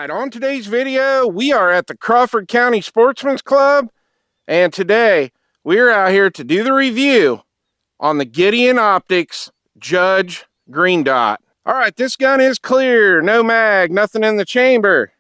right, on today's video, we are at the Crawford County Sportsman's Club, and today we're out here to do the review on the Gideon Optics Judge Green Dot. All right, this gun is clear, no mag, nothing in the chamber.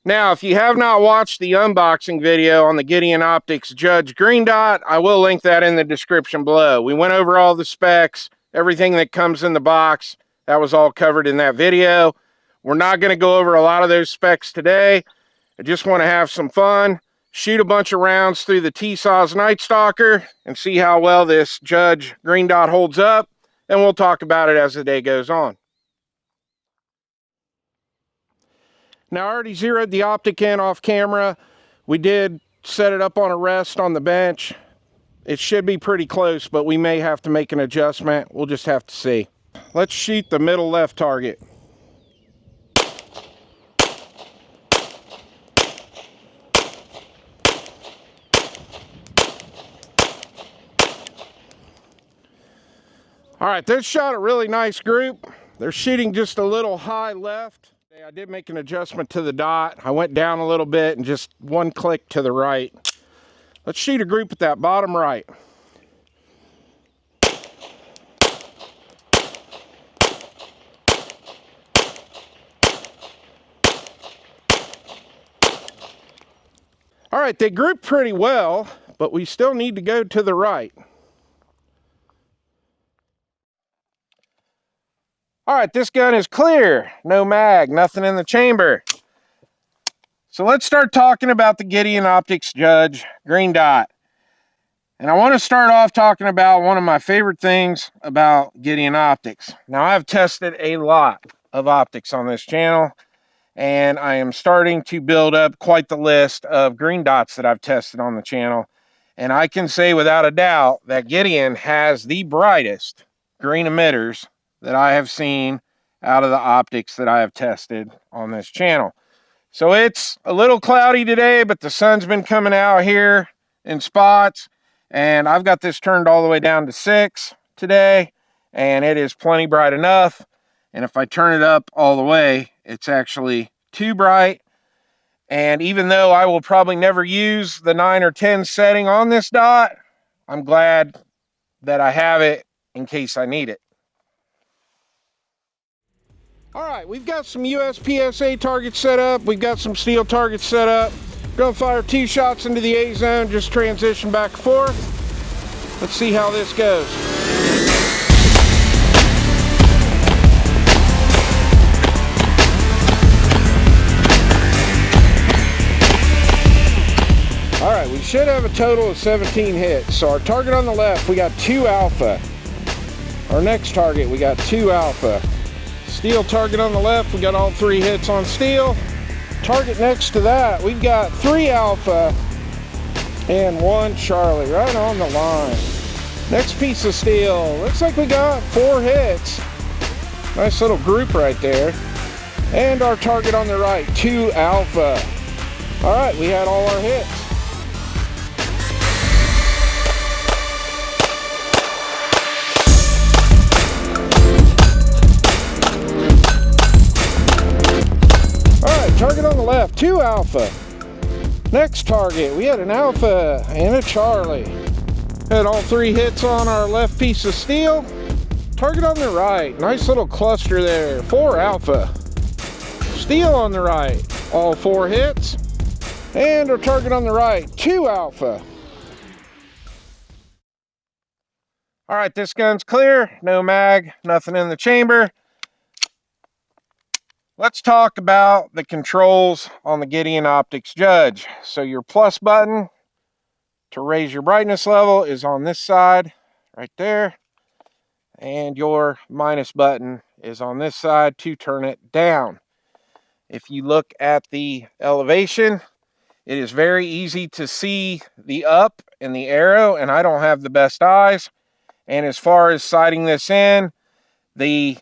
Now, if you have not watched the unboxing video on the Gideon Optics Judge Green Dot, I will link that in the description below. We went over all the specs, everything that comes in the box. That was all covered in that video. We're not going to go over a lot of those specs today. I just want to have some fun, shoot a bunch of rounds through the Tisas Night Stalker, and see how well this Judge Green Dot holds up, and we'll talk about it as the day goes on. Now, I already zeroed the optic in off camera. We did set it up on a rest on the bench. It should be pretty close, but we may have to make an adjustment. We'll just have to see. Let's shoot the middle left target. All right, this shot a really nice group. They're shooting just a little high left. I did make an adjustment to the dot. I went down a little bit and just one click to the right. Let's shoot a group at that bottom right. All right, they grouped pretty well, but we still need to go to the right. All right, this gun is clear, no mag, nothing in the chamber. So let's start talking about the Gideon Optics Judge Green Dot. And I want to start off talking about one of my favorite things about Gideon Optics. Now, I've tested a lot of optics on this channel, and I am starting to build up quite the list of green dots that I've tested on the channel. And I can say without a doubt that Gideon has the brightest green emitters that I have seen out of the optics that I have tested on this channel. So it's a little cloudy today, but the sun's been coming out here in spots, and I've got this turned all the way down to 6 today, and it is plenty bright enough. And if I turn it up all the way, it's actually too bright. And even though I will probably never use the 9 or 10 setting on this dot, I'm glad that I have it in case I need it. All right, we've got some USPSA targets set up. We've got some steel targets set up. Gonna fire 2 shots into the A zone, just transition back and forth. Let's see how this goes. All right, we should have a total of 17 hits. So our target on the left, we got 2 alpha. Our next target, we got 2 alpha. Steel target on the left, we got all 3 hits on steel. Target next to that, we've got 3 alpha and 1 Charlie, right on the line. Next piece of steel, looks like we got 4 hits. Nice little group right there. And our target on the right, 2 alpha. All right, we had all our hits. Target on the left, 2 alpha. Next target, we had an alpha and a Charlie. Had all 3 hits on our left piece of steel. Target on the right, nice little cluster there, 4 alpha. Steel on the right, all 4 hits. And our target on the right, 2 alpha. All right, this gun's clear, no mag, nothing in the chamber. Let's talk about the controls on the Gideon Optics Judge. So your plus button to raise your brightness level is on this side, right there. And your minus button is on this side to turn it down. If you look at the elevation, it is very easy to see the up and the arrow, and I don't have the best eyes. And as far as sighting this in, the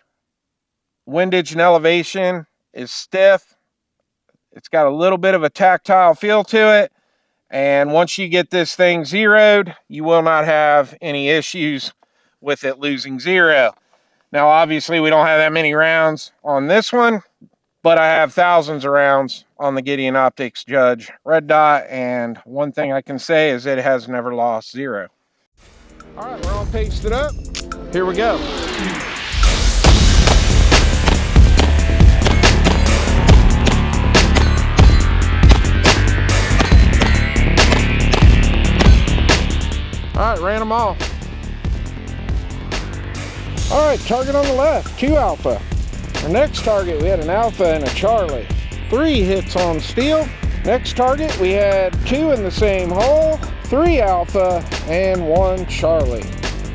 windage and elevation is stiff. It's got a little bit of a tactile feel to it. And once you get this thing zeroed, you will not have any issues with it losing 0. Now, obviously, we don't have that many rounds on this one, but I have thousands of rounds on the Gideon Optics Judge red dot, and one thing I can say is it has never lost zero. All right, we're all pasted up. Here we go. All right, ran them off. All right, target on the left, 2 alpha. Our next target, we had an alpha and a Charlie. 3 hits on steel. Next target, we had 2 in the same hole, 3 alpha and 1 Charlie.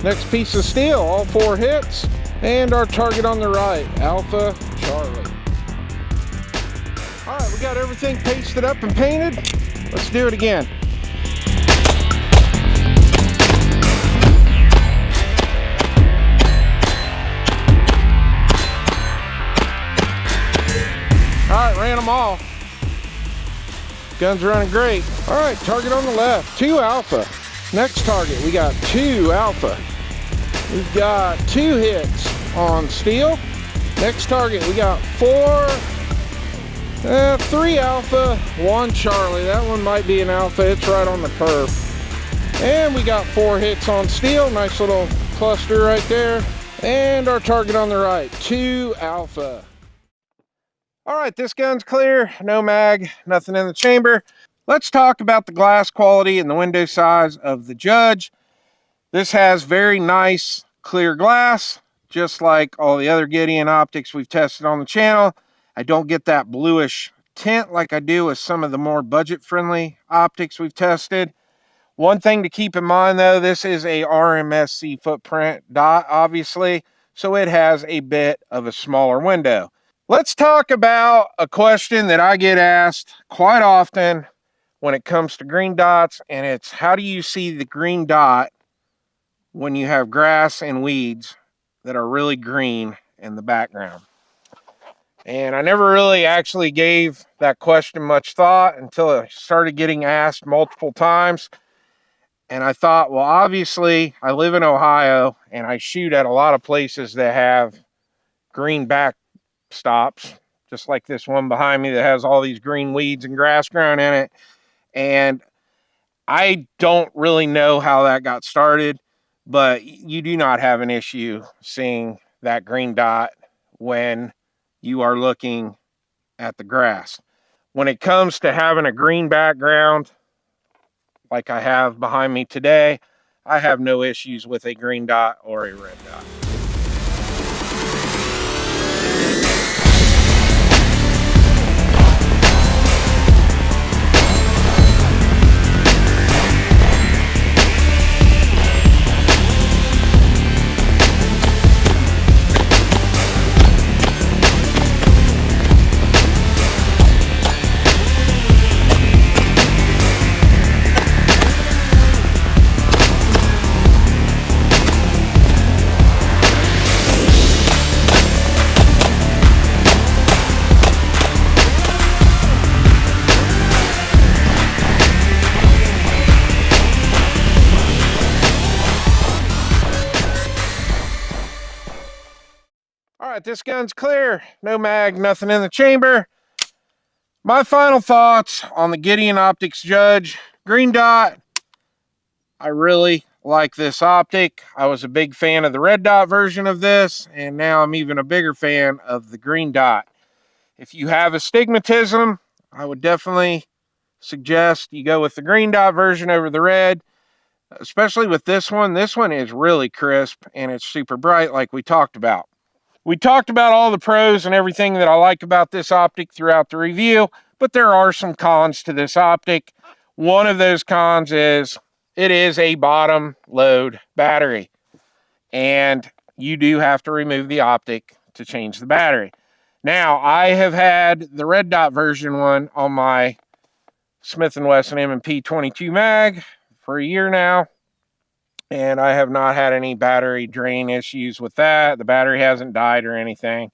Next piece of steel, all 4 hits. And our target on the right, alpha, Charlie. All right, we got everything pasted up and painted. Let's do it again. All right, ran them all. Gun's running great. All right, target on the left, 2 alpha. Next target, we got 2 alpha. We've got 2 hits on steel. Next target, we got 3 alpha, 1 Charlie. That one might be an alpha, it's right on the curve. And we got 4 hits on steel, nice little cluster right there. And our target on the right, 2 alpha. All right, this gun's clear, no mag, nothing in the chamber. Let's talk about the glass quality and the window size of the Judge. This has very nice clear glass, just like all the other Gideon optics we've tested on the channel. I don't get that bluish tint like I do with some of the more budget-friendly optics we've tested. One thing to keep in mind though, this is a RMSC footprint dot, obviously, so it has a bit of a smaller window. Let's talk about a question that I get asked quite often when it comes to green dots, and it's how do you see the green dot when you have grass and weeds that are really green in the background? And I never really actually gave that question much thought until I started getting asked multiple times. And I thought, well, obviously I live in Ohio and I shoot at a lot of places that have green backstops, just like this one behind me that has all these green weeds and grass growing in it. And I don't really know how that got started, but you do not have an issue seeing that green dot when you are looking at the grass. When it comes to having a green background, like I have behind me today, I have no issues with a green dot or a red dot. All right, this gun's clear, no mag, nothing in the chamber. My final thoughts on the Gideon Optics Judge green dot. I really like this optic. I was a big fan of the red dot version of this, and now I'm even a bigger fan of the green dot. If you have astigmatism, I would definitely suggest you go with the green dot version over the red, especially with this one. This one is really crisp and it's super bright like we talked about. We talked about all the pros and everything that I like about this optic throughout the review, but there are some cons to this optic. One of those cons is it is a bottom load battery, and you do have to remove the optic to change the battery. Now, I have had the red dot version one on my Smith & Wesson M&P 22 mag for a year now, and I have not had any battery drain issues with that. The battery hasn't died or anything,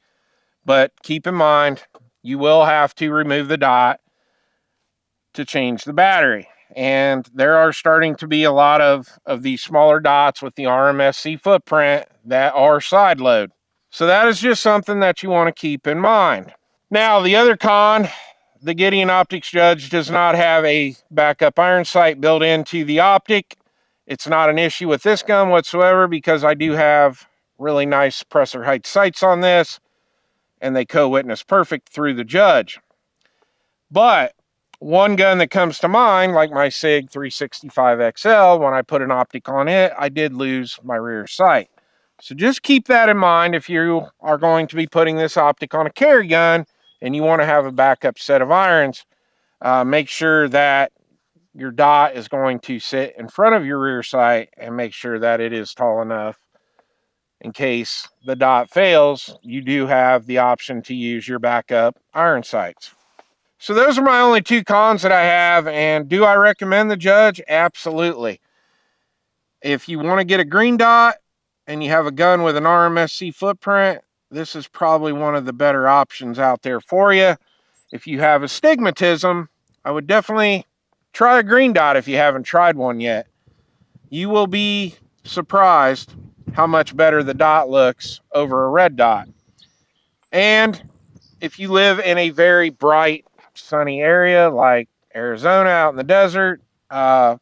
but keep in mind, you will have to remove the dot to change the battery. And there are starting to be a lot of these smaller dots with the RMSC footprint that are side load. So that is just something that you want to keep in mind. Now, the other con, the Gideon Optics Judge does not have a backup iron sight built into the optic. It's not an issue with this gun whatsoever because I do have really nice suppressor height sights on this, and they co-witness perfect through the Judge. But one gun that comes to mind, like my SIG 365XL, when I put an optic on it, I did lose my rear sight. So just keep that in mind if you are going to be putting this optic on a carry gun and you want to have a backup set of irons. Make sure that your dot is going to sit in front of your rear sight and make sure that it is tall enough. In case the dot fails, you do have the option to use your backup iron sights. So those are my only two cons that I have. And do I recommend the Judge? Absolutely. If you want to get a green dot and you have a gun with an RMSC footprint, this is probably one of the better options out there for you. If you have astigmatism, I would definitely try a green dot if you haven't tried one yet. You will be surprised how much better the dot looks over a red dot. And if you live in a very bright, sunny area like Arizona out in the desert, the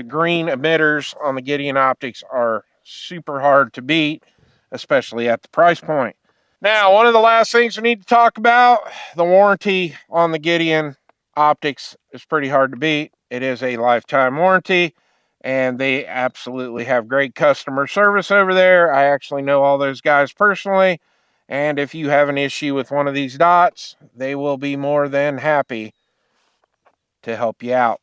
green emitters on the Gideon optics are super hard to beat, especially at the price point. Now, one of the last things we need to talk about, the warranty on the Gideon optics is pretty hard to beat. It is a lifetime warranty, and they absolutely have great customer service over there. I actually know all those guys personally, and if you have an issue with one of these dots, they will be more than happy to help you out.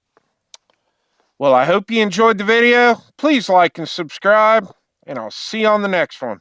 Well, I hope you enjoyed the video. Please like and subscribe, and I'll see you on the next one.